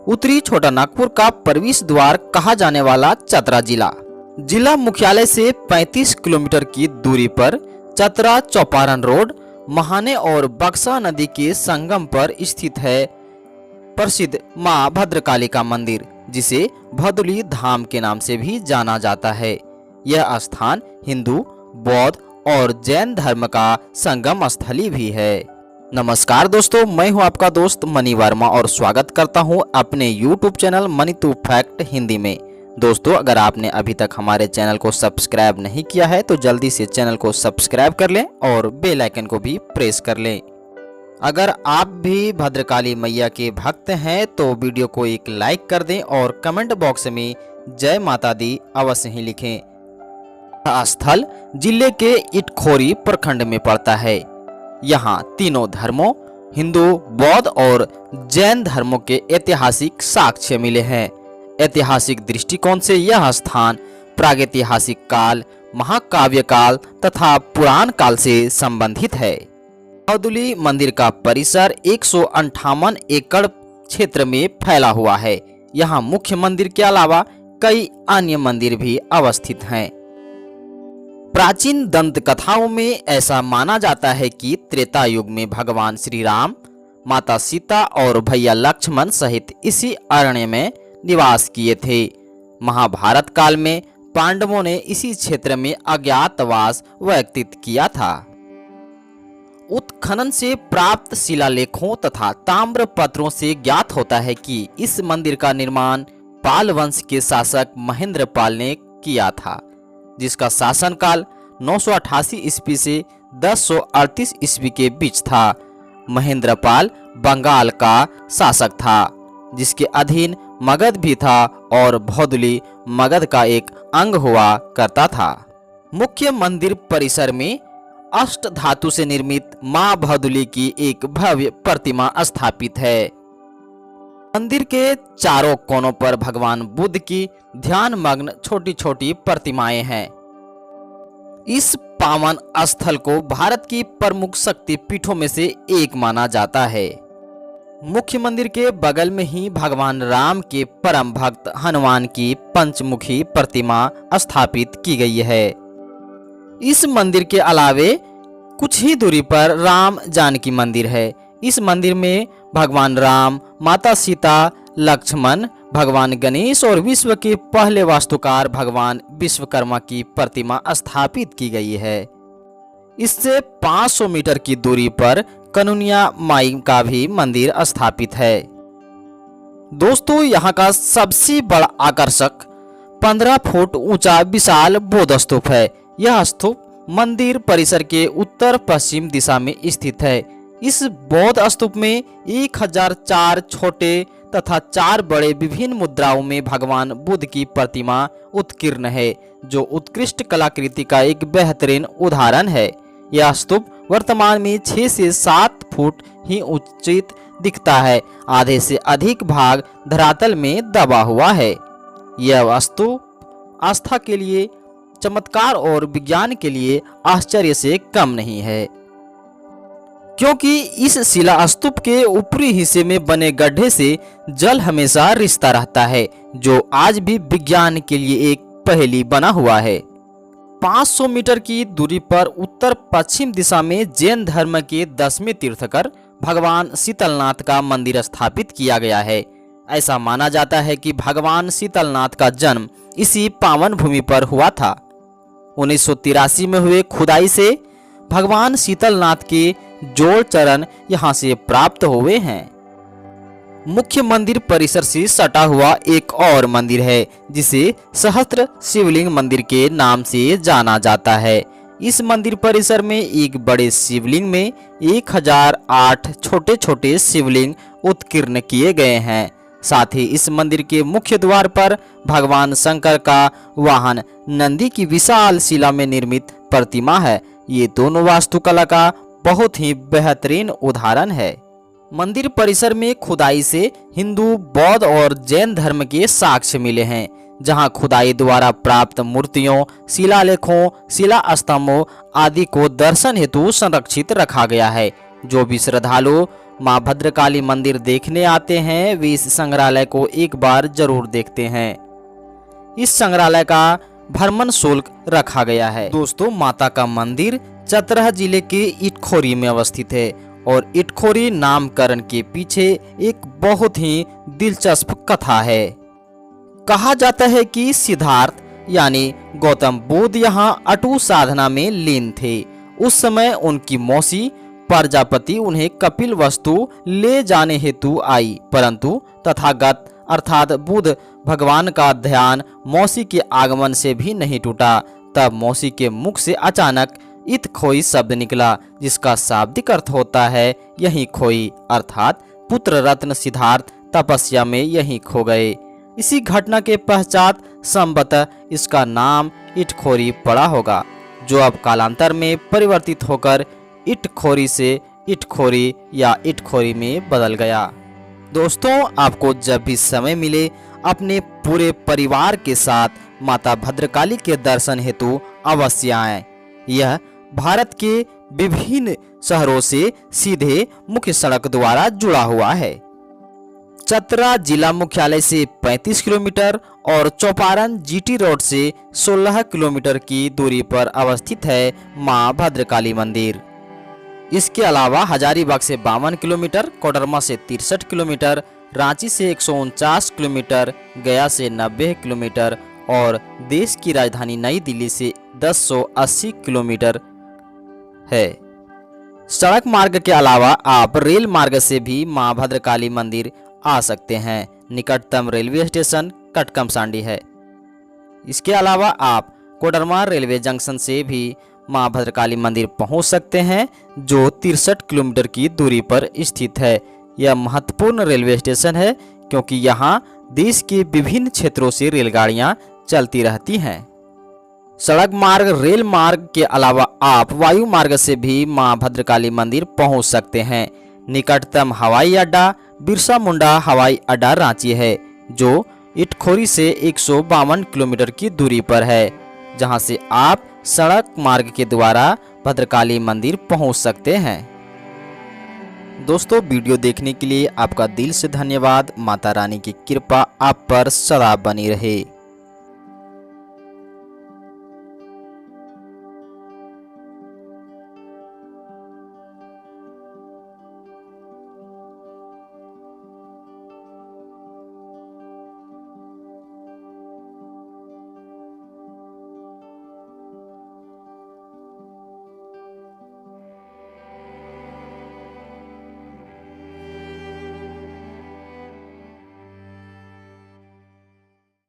उत्तरी छोटा नागपुर का प्रवेश द्वार कहा जाने वाला चतरा जिला मुख्यालय से 35 किलोमीटर की दूरी पर चतरा चौपारण रोड महाने और बक्सा नदी के संगम पर स्थित है प्रसिद्ध मां भद्रकाली का मंदिर, जिसे भदुली धाम के नाम से भी जाना जाता है। यह स्थान हिंदू, बौद्ध और जैन धर्म का संगम स्थली भी है। नमस्कार दोस्तों, मैं हूं आपका दोस्त मनी वर्मा और स्वागत करता हूं अपने YouTube channel money to fact Hindi में। दोस्तों, अगर आपने अभी तक हमारे चैनल को सब्सक्राइब नहीं किया है तो जल्दी से चैनल को सब्सक्राइब कर लें और बेल आइकन को भी प्रेस कर लें। अगर आप भी भद्रकाली मैया के भक्त हैं तो वीडियो को एक लाइक कर दें और कमेंट बॉक्स में जय माता दी अवश्य ही लिखें। यह स्थल जिले के इटखोरी प्रखंड में पड़ता है। यहाँ तीनों धर्मों हिंदू, बौद्ध और जैन धर्मों के ऐतिहासिक साक्ष्य मिले हैं। ऐतिहासिक दृष्टिकोण से यह स्थान प्रागैतिहासिक काल, महाकाव्य काल तथा पुराण काल से संबंधित है। भदुली मंदिर का परिसर 158 एकड़ क्षेत्र में फैला हुआ है। यहाँ मुख्य मंदिर के अलावा कई अन्य मंदिर भी अवस्थित हैं। प्राचीन दंत कथाओं में ऐसा माना जाता है कि त्रेता युग में भगवान श्री राम, माता सीता और भैया लक्ष्मण सहित इसी अरण्य में निवास किए थे। महाभारत काल में पांडवों ने इसी क्षेत्र में अज्ञातवास व्यतीत किया था। उत्खनन से प्राप्त शिलालेखों तथा ताम्र पत्रों से ज्ञात होता है कि इस मंदिर का निर्माण पाल वंश के शासक महेंद्रपाल ने किया था, जिसका शासनकाल 988 ईस्वी से 1038 ईस्वी के बीच था। महेंद्रपाल बंगाल का शासक था, जिसके अधीन मगध भी था और भदुली मगध का एक अंग हुआ करता था। मुख्य मंदिर परिसर में अष्ट धातु से निर्मित मां भदुली की एक भव्य प्रतिमा स्थापित है। मंदिर के चारों कोनों पर भगवान बुद्ध की ध्यान मग्न छोटी छोटी प्रतिमाएं हैं। इस पावन स्थल को भारत की प्रमुख शक्ति पीठों में से एक माना जाता है। मुख्य मंदिर के बगल में ही भगवान राम के परम भक्त हनुमान की पंचमुखी प्रतिमा स्थापित की गई है। इस मंदिर के अलावे कुछ ही दूरी पर राम जानकी मंदिर है। इस मंदिर में भगवान राम, माता सीता, लक्ष्मण, भगवान गणेश और विश्व के पहले वास्तुकार भगवान विश्वकर्मा की प्रतिमा स्थापित की गई है। इससे 500 मीटर की दूरी पर कनुनिया माई का भी मंदिर स्थापित है। दोस्तों, यहाँ का सबसे बड़ा आकर्षक 15 फुट ऊंचा विशाल बौद्ध स्तूप है। यह स्तूप मंदिर परिसर के उत्तर पश्चिम दिशा में स्थित है। इस बौद्ध स्तूप में 1004 छोटे तथा 4 बड़े विभिन्न मुद्राओं में भगवान बुद्ध की प्रतिमा उत्कीर्ण है, जो उत्कृष्ट कलाकृति का एक बेहतरीन उदाहरण है। यह स्तूप वर्तमान में 6 से 7 फुट ही उचित दिखता है। आधे से अधिक भाग धरातल में दबा हुआ है। यह स्तूप आस्था के लिए, चमत्कार और विज्ञान के लिए आश्चर्य से कम नहीं है, क्योंकि इस शिला स्तूप के ऊपरी हिस्से में बने गड्ढे से जल हमेशा रिसता रहता है, जो आज भी विज्ञान के लिए एक पहेली बना हुआ है। 500 मीटर की दूरी पर उत्तर पश्चिम दिशा में जैन धर्म के 10वें तीर्थकर भगवान शीतलनाथ का मंदिर स्थापित किया गया है। ऐसा माना जाता है कि भगवान शीतलनाथ का जन्म इसी पावन भूमि पर हुआ था। 1983 में हुए खुदाई से भगवान शीतलनाथ के जोड़ चरण यहाँ से प्राप्त हुए हैं। मुख्य मंदिर परिसर से सटा हुआ एक और मंदिर है, जिसे सहस्त्र शिवलिंग मंदिर के नाम से जाना जाता है। इस मंदिर परिसर में एक बड़े शिवलिंग में 1008 छोटे छोटे शिवलिंग उत्कीर्ण किए गए हैं। साथ ही इस मंदिर के मुख्य द्वार पर भगवान शंकर का वाहन नंदी की विशाल शिला में निर्मित प्रतिमा है। ये दोनों वास्तुकला का बहुत ही बेहतरीन उदाहरण है। मंदिर परिसर में खुदाई से हिंदू, बौद्ध और जैन धर्म के साक्ष्य मिले हैं, जहां खुदाई द्वारा प्राप्त मूर्तियों, शिलालेखों, शिला स्तंभों आदि को दर्शन हेतु संरक्षित रखा गया है। जो भी श्रद्धालु मां भद्रकाली मंदिर देखने आते हैं वे इस संग्रहालय को एक बार जरूर देखते हैं। इस संग्रहालय का भ्रमण शुल्क रखा गया है। दोस्तों, माता का मंदिर चतरा जिले के इटखोरी में अवस्थित है और इटखोरी नामकरण के पीछे एक बहुत ही दिलचस्प कथा है। कहा जाता है कि सिद्धार्थ यानी गौतम बुद्ध यहाँ अटू साधना में लीन थे। उस समय उनकी मौसी प्रजापति उन्हें कपिल वस्तु ले जाने हेतु आई, परंतु तथागत अर्थात बुद्ध भगवान का ध्यान मौसी के आगमन से भी नहीं टूटा। तब मौसी के मुख से अचानक इत खोई शब्द निकला, जिसका शाब्दिक अर्थ होता है यहीं खोई, अर्थात पुत्र रत्न सिद्धार्थ तपस्या में यहीं खो गए। इसी घटना के पश्चात संभवतः इसका नाम इटखोरी पड़ा होगा, जो अब कालांतर में परिवर्तित होकर इटखोरी से इटखोरी या इटखोरी में बदल गया। दोस्तों, आपको जब भी समय मिले अपने पूरे परिवार के साथ माता भद्रकाली के दर्शन हेतु अवश्य आएं। यह भारत के विभिन्न शहरों से सीधे मुख्य सड़क द्वारा जुड़ा हुआ है। चतरा जिला मुख्यालय से 35 किलोमीटर और चौपारण जीटी रोड से 16 किलोमीटर की दूरी पर अवस्थित है मां भद्रकाली मंदिर। इसके अलावा हजारीबाग से 52 किलोमीटर, कोडरमा से 63 किलोमीटर, रांची से 149 किलोमीटर, गया से 90 किलोमीटर और देश की राजधानी नई दिल्ली से 1080 किलोमीटर है। सड़क मार्ग के अलावा आप रेल मार्ग से भी मां भद्रकाली मंदिर आ सकते हैं। निकटतम रेलवे स्टेशन कटकमसांडी है। इसके अलावा आप कोडरमा रेलवे जंक्शन से भी मां भद्रकाली मंदिर पहुंच सकते हैं, जो 63 किलोमीटर की दूरी पर स्थित है। यह महत्वपूर्ण रेलवे स्टेशन है क्योंकि यहाँ देश के विभिन्न क्षेत्रों से रेलगाड़ियां चलती रहती हैं। सड़क मार्ग, रेल मार्ग के अलावा आप वायु मार्ग से भी मां भद्रकाली मंदिर पहुंच सकते हैं। निकटतम हवाई अड्डा बिरसा मुंडा हवाई अड्डा रांची है, जो इटखोरी से 152 किलोमीटर की दूरी पर है, जहां से आप सड़क मार्ग के द्वारा भद्रकाली मंदिर पहुंच सकते हैं। दोस्तों, वीडियो देखने के लिए आपका दिल से धन्यवाद। माता रानी की कृपा आप पर सदा बनी रहे।